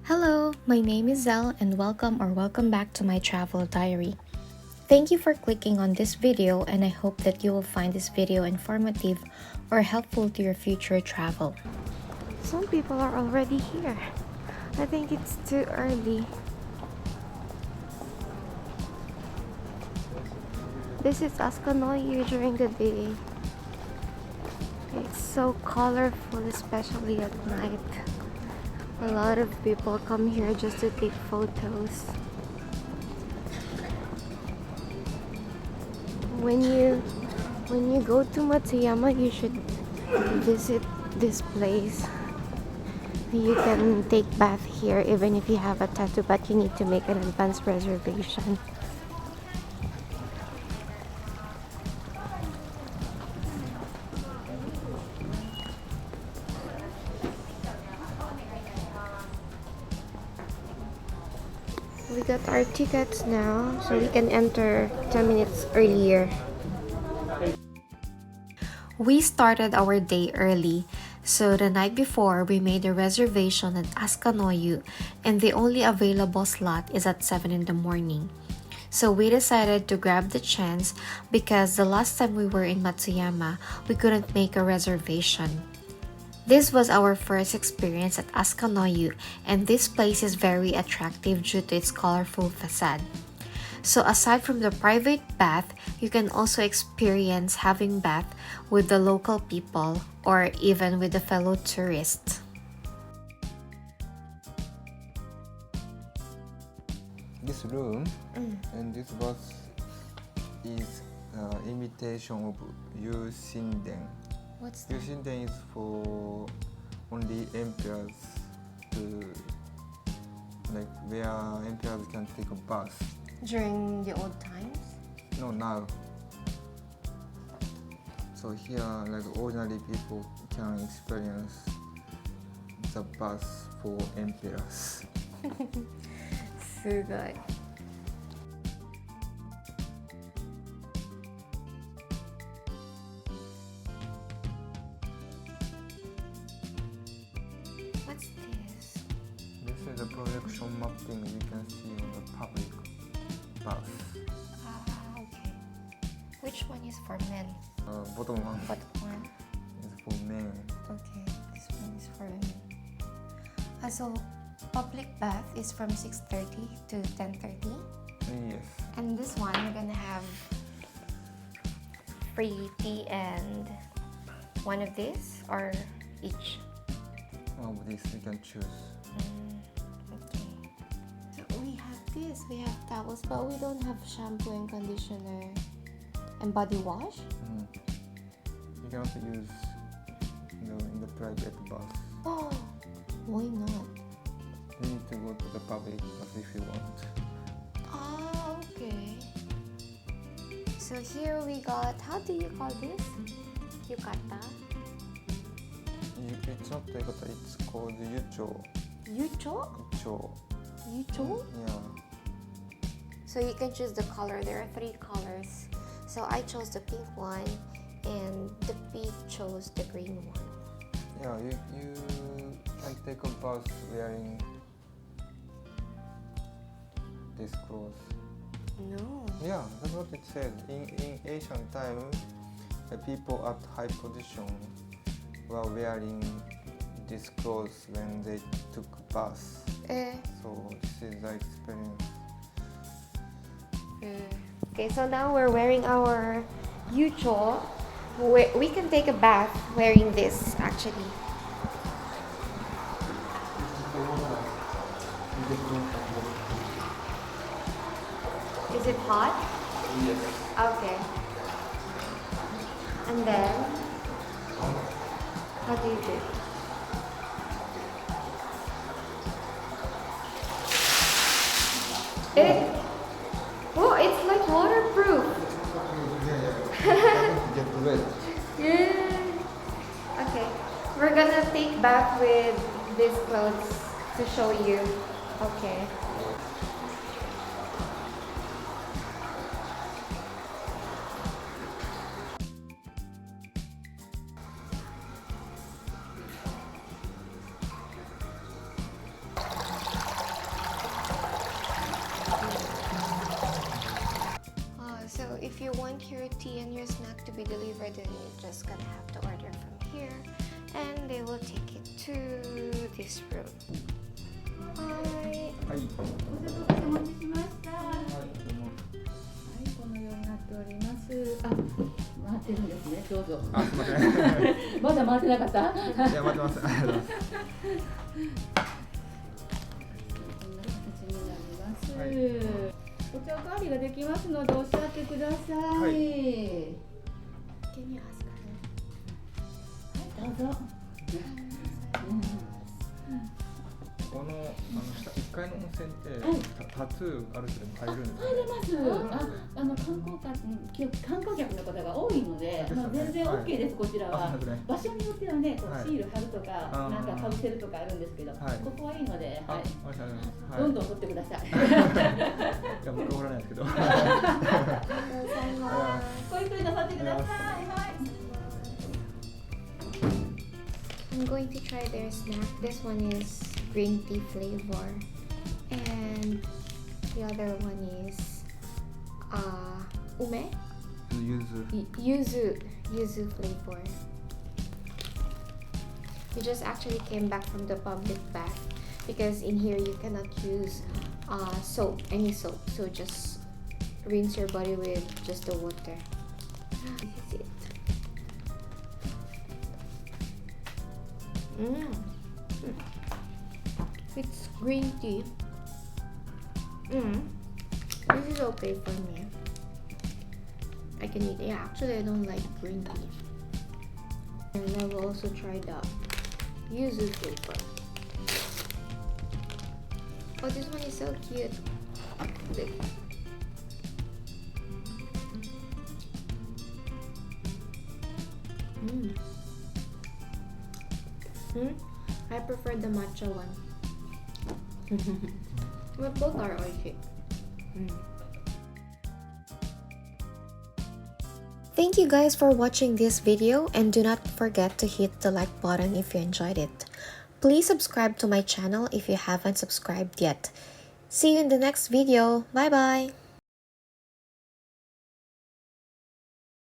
Hello, my name is Zelle and welcome back to my travel diary. Thank you for clicking on this video and I hope that you will find this video informative or helpful to your future travel. Some people are already here. I think it's too early. This is Asuka-no-yu during the day. It's so colorful, especially at night. A lot of people come here just to take photos. When you go to Matsuyama, you should visit this place. You can take bath here even if you have a tattoo, but you need to make an advance reservation. We got our tickets now, so we can enter 10 minutes earlier. We started our day early, so the night before we made a reservation at Asuka-no-yu, and the only available slot is at 7 in the morning. So we decided to grab the chance because the last time we were in Matsuyama, we couldn't make a reservation. This was our first experience at Asuka-no-yu, and this place is very attractive due to its colorful facade. So aside from the private bath, you can also experience having bath with the local people or even with the fellow tourists. This room and this bus is imitation of Yu Shinden. What's that? Yushinden is for only emperors to where emperors can take a bus. During the old times? No, now. So here, ordinary people can experience the bus for emperors. すごい。What's this? This is the projection mapping you can see on the public bus. Ah, okay. Which one is for men? Bottom one What one? is for men. Okay, this one is for women. So, public bath is from 6:30 to 10:30. Yes. And this one, we're gonna have free tea and one of these or each? Of this you can choose. Okay. So we have this. We have towels, but we don't have shampoo and conditioner and body wash. You can also use in the private bus. Oh, why not? You need to go to the public bus if you want. Ah, okay. So here we got, how do you call this? Yukata? It's not Yukata, it's called Yucho. Yucho? Yucho. Yucho? Yeah. So you can choose the color. There are 3 colors. So I chose the pink one and the P chose the green one. Yeah, you can take a bus wearing this clothes. No. Yeah, that's what it said. In ancient time, the people at high position were wearing these clothes when they took bus. So this is the experience. Okay, so now we're wearing our yucho. We can take a bath wearing this actually. Is it hot? Yes. Okay. And then, how do you do? It's like waterproof. Get wet. Yeah. Okay. We're gonna take bath with these clothes to show you. Okay. you want your tea and your snack to be delivered, then you're just gonna have to order from here, and they will take it to this room. Hi. はい。お待ちしました。はい、このようになっております。あ、回ってるんですね。どうぞ。あ、すみません。まだ回ってなかった？いや、待ってます。ありがとうございます。こんな形になります。はい、お茶おかわりができますのでおっしゃってください。はい。Can you ask her? はい、どうぞ。この1階の温泉ってタトゥーある人でも入るんですか？入れます。観光客の方が多いので、全然 OK です。こちらは場所によってはね、こうシール貼るとか、なんかかぶせるとかあるんですけど、ここはいいので、はい、どんどん取ってください。いや、僕は掘らないですけど。ごゆっくりなさってください。はい。I'm going to try their snack. This one is green tea flavor, and the other one is ume? Yuzu flavor. We just actually came back from the public bath because in here you cannot use soap, any soap, so just rinse your body with just the water. This is it. It's green tea. This is okay for me. I can eat it. Yeah, actually I don't like green tea. And I will also try the yuzu flavor. Oh, this one is so cute. Look. I prefer the matcha one. But both are okay. Thank you guys for watching this video, and do not forget to hit the like button if you enjoyed it. Please subscribe to my channel if you haven't subscribed yet. See you in the next video. Bye bye!